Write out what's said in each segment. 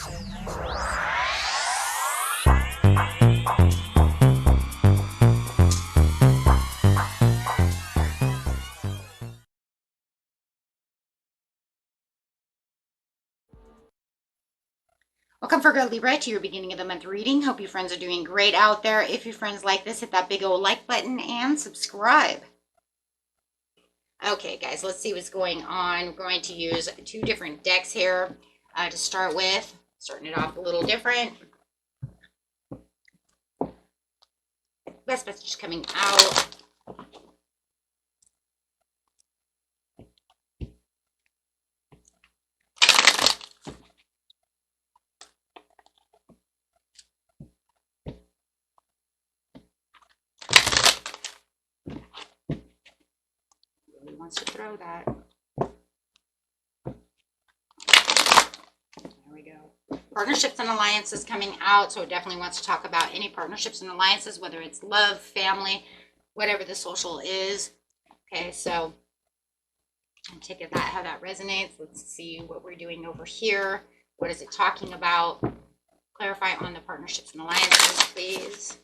Welcome, Virgo Libra, to your beginning of the month reading. Hope you friends are doing great out there. If your friends like this, hit that big old like button and subscribe. Okay, guys, let's see what's going on. We're going to use two different decks here to start with. Starting it off a little different. Best message coming out. Wants to throw that. There we go. Partnerships and alliances coming out, so it definitely wants to talk about any partnerships and alliances, whether it's love, family, whatever the social is. Okay, so I'm taking that, how that resonates. Let's see what we're doing over here. What is it talking about? Clarify on the partnerships and alliances, please.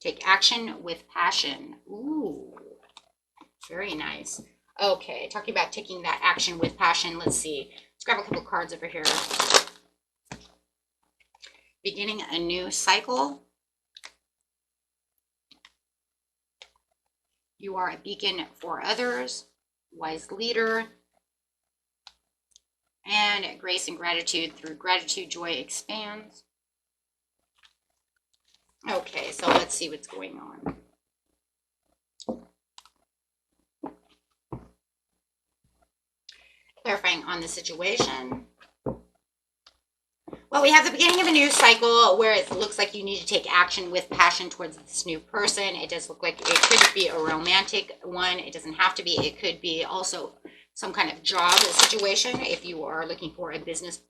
Take action with passion. Ooh, very nice. Okay, talking about taking that action with passion. Let's see. Let's grab a couple cards over here. Beginning a new cycle. You are a beacon for others. Wise leader. And grace and gratitude. Through gratitude, joy expands. Okay, so let's see what's going on. Clarifying on the situation. Well, we have the beginning of a new cycle where it looks like you need to take action with passion towards this new person. It does look like it could be a romantic one. It doesn't have to be. It could be also some kind of job situation if you are looking for a business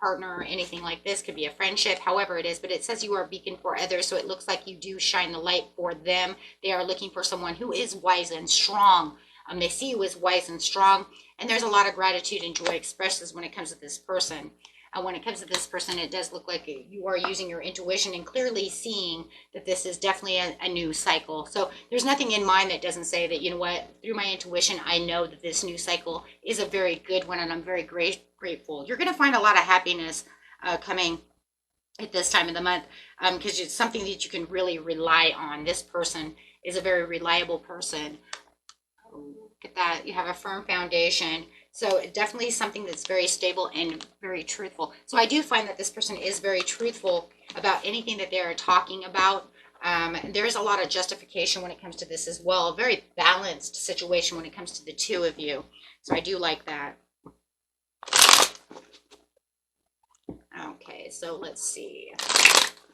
partner or anything like this. Could be a friendship, however it is, but it says you are a beacon for others, so it looks like you do shine the light for them. They are looking for someone who is wise and strong. They see you as wise and strong, and there's a lot of gratitude and joy expresses when it comes to this person. When it comes to this person, it does look like you are using your intuition and clearly seeing that this is definitely a new cycle. So there's nothing in mind that doesn't say that, you know what, through my intuition, I know that this new cycle is a very good one, and I'm very grateful. You're going to find a lot of happiness coming at this time of the month because it's something that you can really rely on. This person is a very reliable person. Look at that. You have a firm foundation. So definitely something that's very stable and very truthful. So I do find that this person is very truthful about anything that they're talking about. There is a lot of justification when it comes to this as well. A very balanced situation when it comes to the two of you. So I do like that. Okay, so let's see.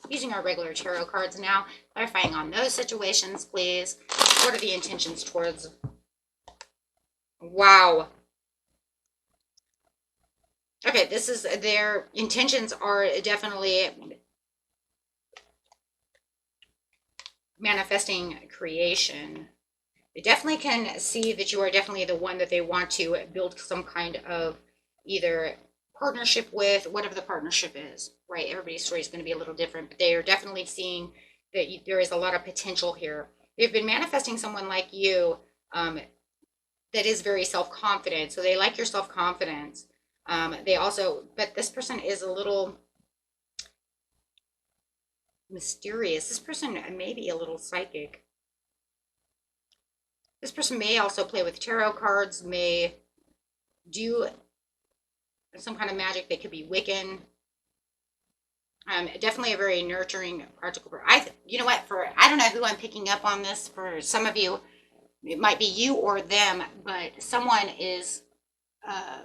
Using our regular tarot cards now, clarifying on those situations, please. What are the intentions towards... Wow. Okay, this is their intentions are definitely manifesting creation. They definitely can see that you are definitely the one that they want to build some kind of either partnership with, whatever the partnership is, right? Everybody's story is going to be a little different, but they are definitely seeing that there is a lot of potential here. They've been manifesting someone like you that is very self-confident. So they like your self-confidence. They also, but this person is a little mysterious. This person may be a little psychic. This person may also play with tarot cards, may do some kind of magic. They could be Wiccan. Definitely a very nurturing, practical person. You know what, I don't know who I'm picking up on this. For some of you, it might be you or them, but someone is a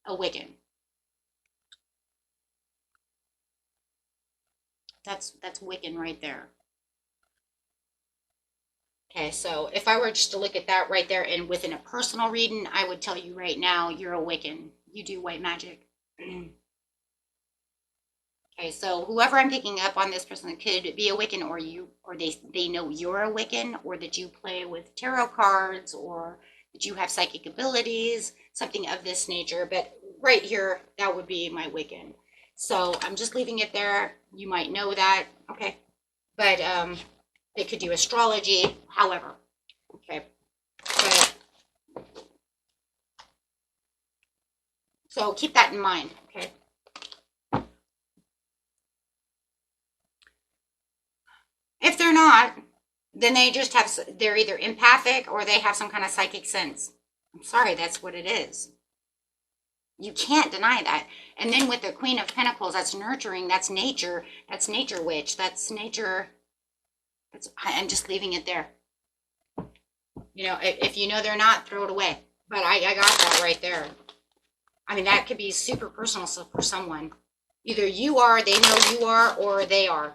Wiccan. That's Wiccan right there. Okay, so if I were just to look at that right there and within a personal reading, I would tell you right now, you're a Wiccan. You do white magic. Okay, Okay, so whoever I'm picking up on this person could be a Wiccan, or they know you're a Wiccan, or that you play with tarot cards, or that you have psychic abilities, something of this nature. But right here, that would be my Wiccan. So I'm just leaving it there. You might know that, okay? But they could do astrology, however, okay? But, so keep that in mind, okay? If they're not, then they're either empathic or they have some kind of psychic sense. I'm sorry, that's what it is. You can't deny that. And then with the Queen of Pentacles, that's nurturing, that's nature witch, that's nature. I'm just leaving it there. You know, if you know they're not, throw it away. But I got that right there. I mean, that could be super personal for someone. Either you are, they know you are, or they are.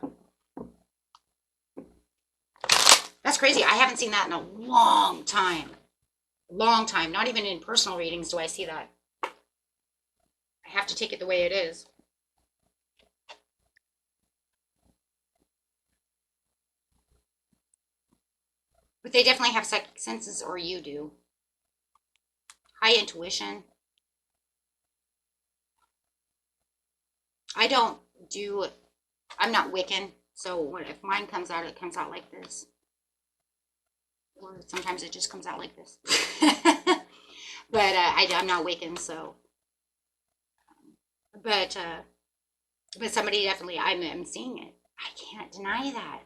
That's crazy. I haven't seen that in a long time. Long time. Not even in personal readings do I see that. I have to take it the way it is. But they definitely have psychic senses, or you do. High intuition. I'm not Wiccan, so if mine comes out, it comes out like this. Or sometimes it just comes out like this. But I'm not Wiccan, so. But somebody definitely, I'm seeing it. I can't deny that.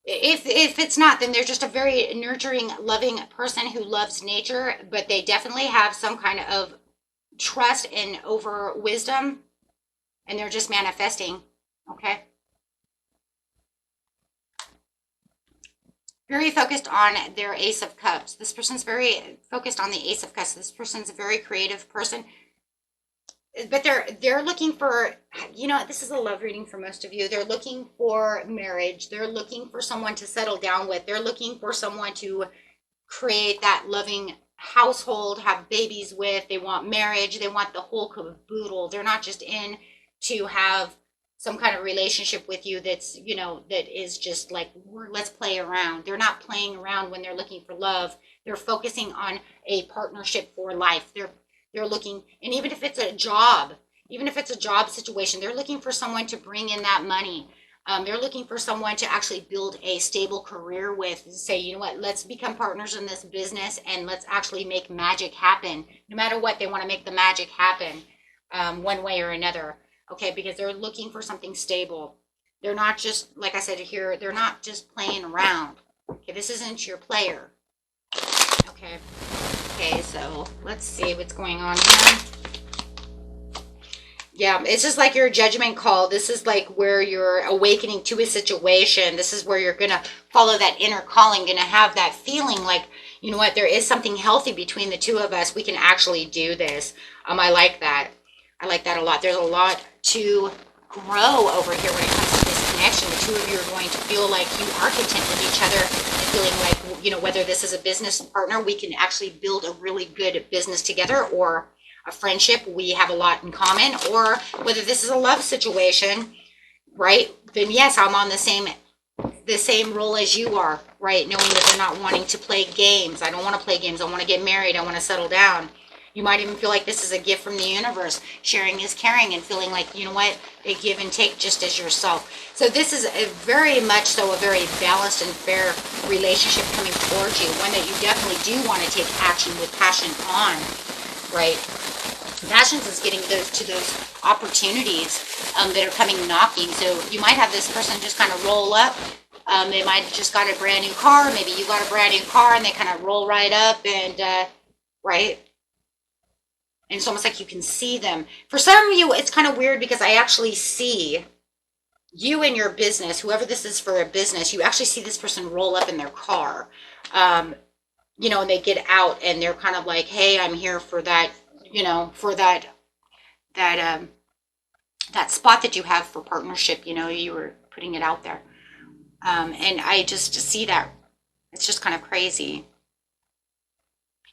If it's not, then they're just a very nurturing, loving person who loves nature, but they definitely have some kind of trust and over wisdom, and they're just manifesting, okay? Very focused on their Ace of Cups. This person's very focused on the Ace of Cups. This person's a very creative person. But they're looking for, you know, this is a love reading for most of you. They're looking for marriage. They're looking for someone to settle down with. They're looking for someone to create that loving household, have babies with. They want marriage. They want the whole caboodle. They're not just in to have some kind of relationship with you that's, you know, that is just like, let's play around. They're not playing around when they're looking for love. They're focusing on a partnership for life. They're looking, and even if it's a job situation, they're looking for someone to bring in that money. They're looking for someone to actually build a stable career with, say, you know what, let's become partners in this business and let's actually make magic happen. No matter what, they want to make the magic happen one way or another. Okay, because they're looking for something stable. They're not just, like I said here, they're not just playing around. Okay, this isn't your player. Okay. Okay, so let's see what's going on here. Yeah, it's just like your judgment call. This is like where you're awakening to a situation. This is where you're going to follow that inner calling, going to have that feeling like, you know what, there is something healthy between the two of us. We can actually do this. I like that. I like that a lot. There's a lot to grow over here when it comes to this connection. The two of you are going to feel like you are content with each other and feeling like, you know, whether this is a business partner, we can actually build a really good business together, or a friendship, we have a lot in common, or whether this is a love situation, right? Then yes, I'm on the same role as you are, right? Knowing that they're not wanting to play games. I don't want to play games. I want to get married. I want to settle down. You might even feel like this is a gift from the universe. Sharing is caring, and feeling like, you know what, they give and take just as yourself. So this is a very much so a very balanced and fair relationship coming towards you. One that you definitely do want to take action with passion on, right? Passions is getting those opportunities that are coming knocking. So you might have this person just kind of roll up. They might have just got a brand new car. Maybe you got a brand new car, and they kind of roll right up, and right. And it's almost like you can see them. For some of you, it's kind of weird because I actually see you in your business, whoever this is for a business, you actually see this person roll up in their car. You know, and they get out and they're kind of like, hey, I'm here for that, you know, for that spot that you have for partnership. You know, you were putting it out there. And I just see that. It's just kind of crazy.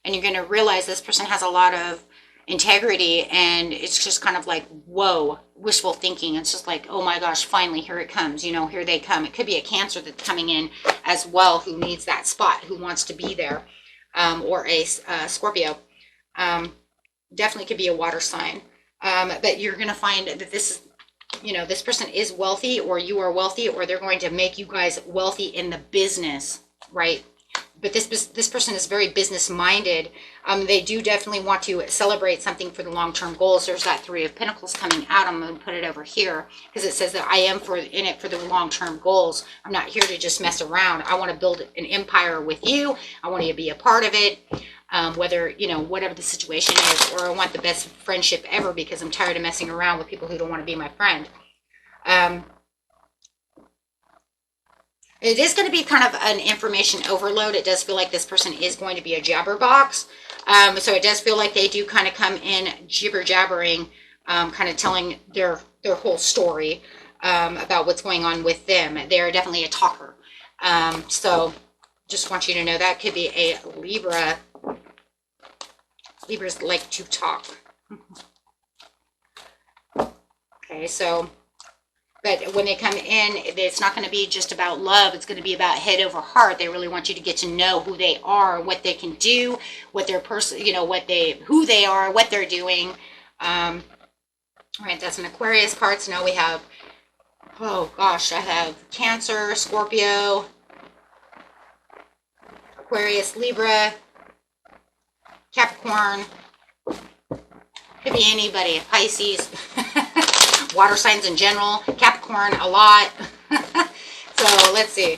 And you're going to realize this person has a lot of integrity, and it's just kind of like, whoa, wishful thinking. It's just like, oh my gosh, finally, here it comes, you know, here they come. It could be a Cancer that's coming in as well, who needs that spot, who wants to be there, or a Scorpio. Definitely could be a water sign. But you're going to find that this is, you know, this person is wealthy, or you are wealthy, or they're going to make you guys wealthy in the business, right? But this person is very business minded. They do definitely want to celebrate something for the long-term goals. There's that Three of Pentacles coming out. I'm going to put it over here because it says that I am in it for the long-term goals. I'm not here to just mess around. I want to build an empire with you. I want you to be a part of it. Whether, you know, whatever the situation is, or I want the best friendship ever because I'm tired of messing around with people who don't want to be my friend. It is going to be kind of an information overload. It does feel like this person is going to be a jabberbox. So it does feel like they do kind of come in jibber-jabbering, kind of telling their whole story about what's going on with them. They're definitely a talker. So just want you to know that could be a Libra. Libras like to talk. Okay, so, but when they come in, it's not going to be just about love. It's going to be about head over heart. They really want you to get to know who they are, what they can do, what their person, you know, who they are, what they're doing. All right, that's an Aquarius card. So now we have, oh gosh, I have Cancer, Scorpio, Aquarius, Libra, Capricorn. Could be anybody, Pisces, water signs in general, Capricorn a lot. So let's see.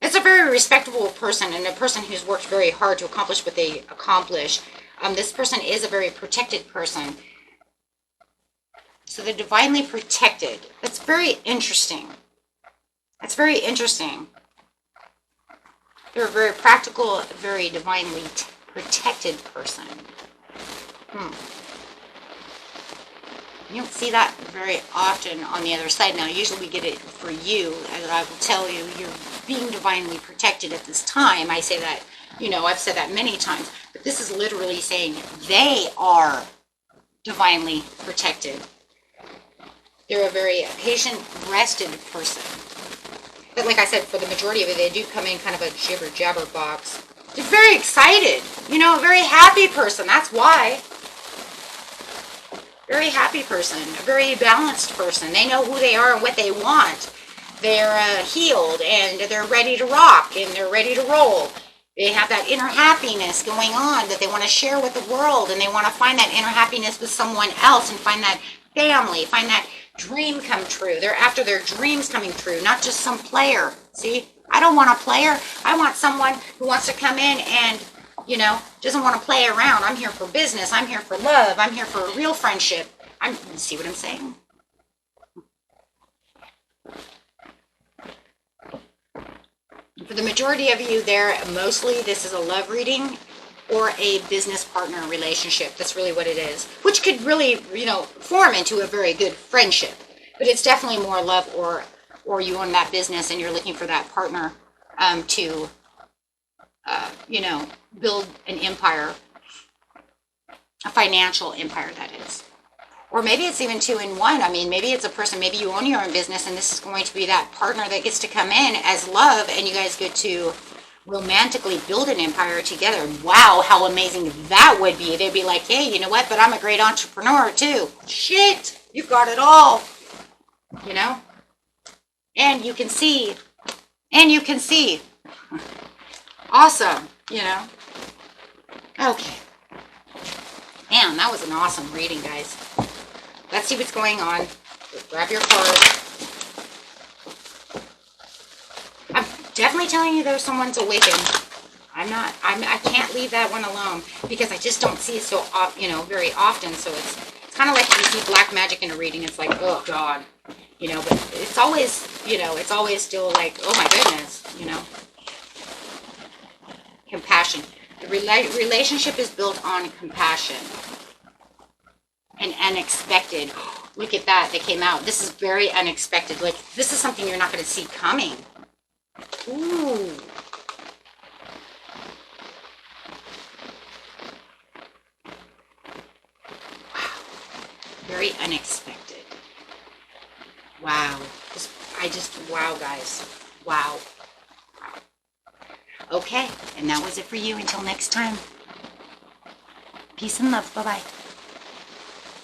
It's a very respectable person, and a person who's worked very hard to accomplish what they accomplish. This person is a very protected person. So they're divinely protected. That's very interesting. That's very interesting. They're a very practical, very divinely protected person. You don't see that very often on the other side. Now, usually we get it for you, and I will tell you, you're being divinely protected at this time. I say that, you know, I've said that many times, but this is literally saying they are divinely protected. They're a very patient, rested person. But like I said, for the majority of it, they do come in kind of a jibber-jabber box. They're very excited. You know, a very happy person. That's why. Very happy person. A very balanced person. They know who they are and what they want. They're healed, and they're ready to rock, and they're ready to roll. They have that inner happiness going on that they want to share with the world, and they want to find that inner happiness with someone else and find that family, find that dream come true. They're after their dreams coming true, not just some player. See, I don't want a player. I want someone who wants to come in and, you know, doesn't want to play around. I'm here for business. I'm here for love. I'm here for a real friendship. See what I'm saying? For the majority of you there, mostly this is a love reading or a business partner relationship. That's really what it is, which could really, you know, form into a very good friendship. But it's definitely more love, or you own that business and you're looking for that partner to, you know, build an empire, a financial empire, that is. Or maybe it's even 2 in 1. I mean, maybe it's a person, maybe you own your own business, and this is going to be that partner that gets to come in as love, and you guys get to romantically build an empire together. Wow, how amazing that would be. They'd be like, hey, you know what, but I'm a great entrepreneur too. Shit, you've got it all, you know? And you can see. Awesome, you know? Okay. Man, that was an awesome reading, guys. Let's see what's going on. Just grab your card. I'm definitely telling you, though, someone's awakened. I can't leave that one alone because I just don't see it so, you know, very often. So it's kind of like you see black magic in a reading. It's like, oh God, you know. But it's always, you know, it's always still like, oh my goodness, you know. Compassion. The relationship is built on compassion. And unexpected. Look at that. They came out. This is very unexpected. Like, this is something you're not going to see coming. Ooh. very unexpected. Wow. Wow, guys. Wow. Okay, and that was it for you. Until next time. Peace and love. Bye-bye.